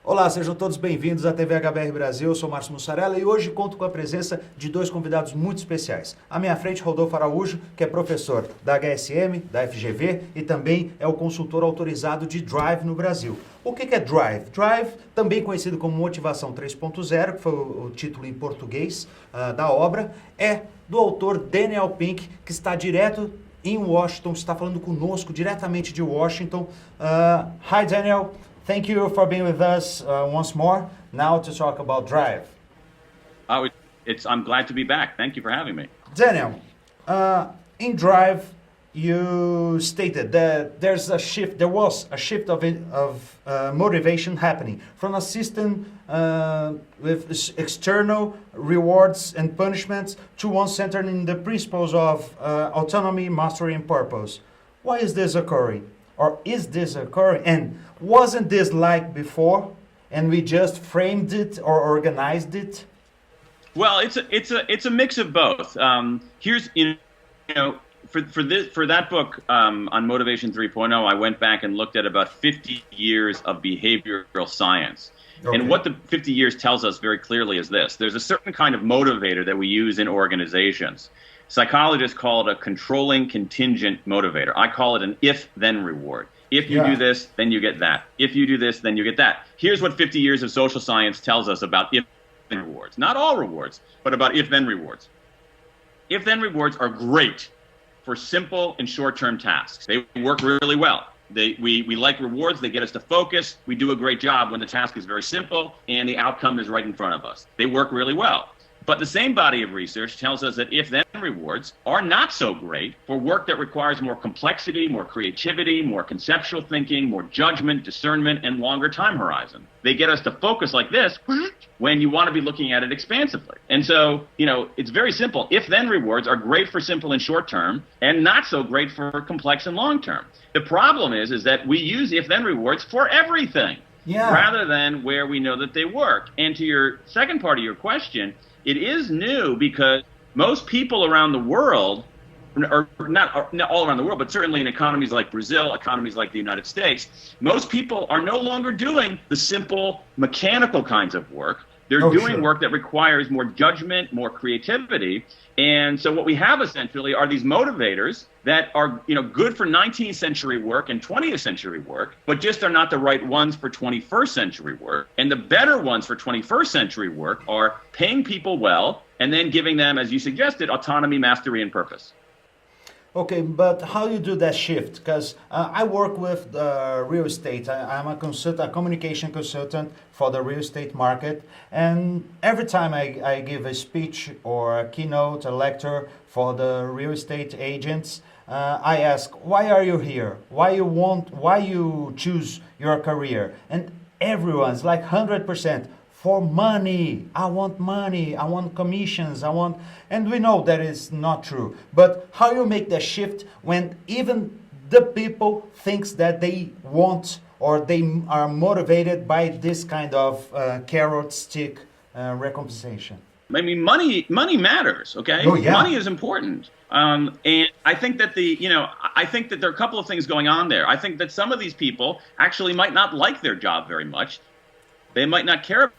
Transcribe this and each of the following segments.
Olá, sejam todos bem-vindos à TV HBR Brasil, eu sou Márcio Mussarella e hoje conto com a presença de dois convidados muito especiais. À minha frente, Rodolfo Araújo, que é professor da HSM, da FGV e também é o consultor autorizado de Drive no Brasil. O que é Drive? Drive, também conhecido como Motivação 3.0, que foi o título em português da obra, é do autor Daniel Pink, que está direto em Washington, está falando conosco diretamente de Washington. Hi, Daniel. Thank you for being with us once more, now to talk about Drive. I'm glad to be back. Thank you for having me. Daniel, in Drive, you stated that there was a shift of motivation happening from a system with external rewards and punishments to one centered in the principles of autonomy, mastery, and purpose. Why is this occurring? Or is this occurring? And wasn't this like before, and we just framed it or organized it? Well, it's a mix of both. Here's for that book on Motivation 3.0, I went back and looked at about 50 years of behavioral science. Okay. And what the 50 years tells us very clearly is this: there's a certain kind of motivator that we use in organizations. Psychologists call it a controlling contingent motivator. I call it an if-then reward. If you do this, then you get that. If you do this, then you get that. Here's what 50 years of social science tells us about if-then rewards. Not all rewards, but about if-then rewards. If-then rewards are great for simple and short-term tasks. They work really well. We like rewards. They get us to focus. We do a great job when the task is very simple and the outcome is right in front of us. They work really well. But the same body of research tells us that if-then rewards are not so great for work that requires more complexity, more creativity, more conceptual thinking, more judgment, discernment, and longer time horizon. They get us to focus like this when you want to be looking at it expansively. And so, it's very simple. If-then rewards are great for simple and short term and not so great for complex and long term. The problem is that we use if-then rewards for everything rather than where we know that they work. And to your second part of your question, it is new because most people around the world, or not all around the world, but certainly in economies like Brazil, economies like the United States, most people are no longer doing the simple mechanical kinds of work. They're doing work that requires more judgment, more creativity. And so what we have essentially are these motivators that are, good for 19th century work and 20th century work, but just are not the right ones for 21st century work. And the better ones for 21st century work are paying people well and then giving them, as you suggested, autonomy, mastery, and purpose. Okay, but how do you do that shift? Because I work with real estate. I'm a consultant, a communication consultant for the real estate market. And every time I give a speech or a keynote, a lecture for the real estate agents, I ask, why are you here? Why you choose your career? And everyone's like 100%. For money, I want commissions, and we know that is not true. But how you make the shift when even the people thinks that they want or they are motivated by this kind of carrot stick recompensation? I mean, money matters, okay? Oh, yeah. Money is important. And I think that I think that there are a couple of things going on there. I think that some of these people actually might not like their job very much. They might not care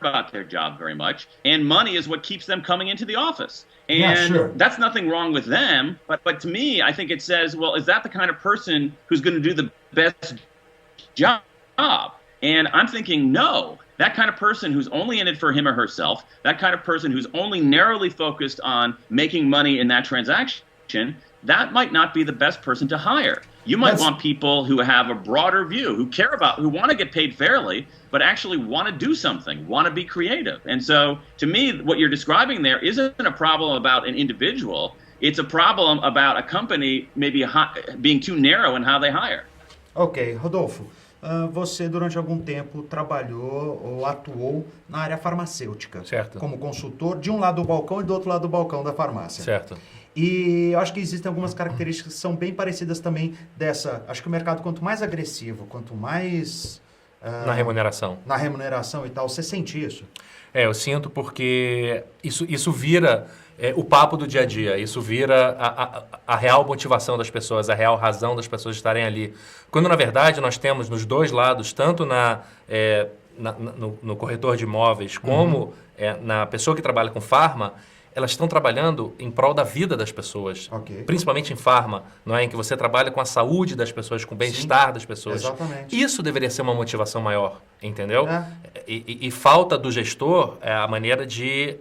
about their job very much, and money is what keeps them coming into the office. And that's nothing wrong with them, but to me, I think it says, well, is that the kind of person who's going to do the best job? And I'm thinking, no. That kind of person who's only in it for him or herself, that kind of person who's only narrowly focused on making money in that transaction, that might not be the best person to hire. You might want people who have a broader view, who want to get paid fairly, but actually want to do something, want to be creative. And so, to me, what you're describing there isn't a problem about an individual. It's a problem about a company maybe being too narrow in how they hire. Ok, Rodolfo, você durante algum tempo trabalhou ou atuou na área farmacêutica. Certo. Como consultor de um lado do balcão e do outro lado do balcão da farmácia. Certo. E eu acho que existem algumas características que são bem parecidas também dessa. Acho que o mercado, quanto mais agressivo, quanto mais Na remuneração. Na remuneração e tal. Você sente isso? Eu sinto porque isso vira o papo do dia a dia, isso vira a real motivação das pessoas, a real razão das pessoas estarem ali. Quando, na verdade, nós temos nos dois lados, tanto no corretor de imóveis como na pessoa que trabalha com farma, elas estão trabalhando em prol da vida das pessoas. Okay. Principalmente em farma, não é? Em que você trabalha com a saúde das pessoas, com o bem-estar das pessoas. Exatamente. Isso deveria ser uma motivação maior, entendeu? E falta do gestor a maneira de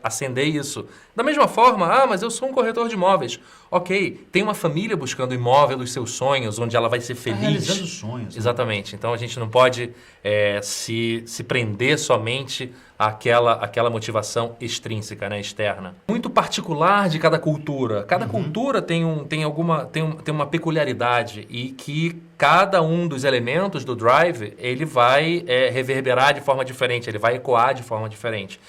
acender isso. Da mesma forma, mas eu sou um corretor de imóveis. Ok, tem uma família buscando o imóvel dos seus sonhos, onde ela vai ser feliz. Realizando sonhos. Exatamente. Né? Então a gente não pode se prender somente àquela motivação extrínseca, né, externa. Muito particular de cada cultura. Cada cultura tem uma peculiaridade e que cada um dos elementos do drive ele vai reverberar de forma diferente, ele vai ecoar de forma diferente.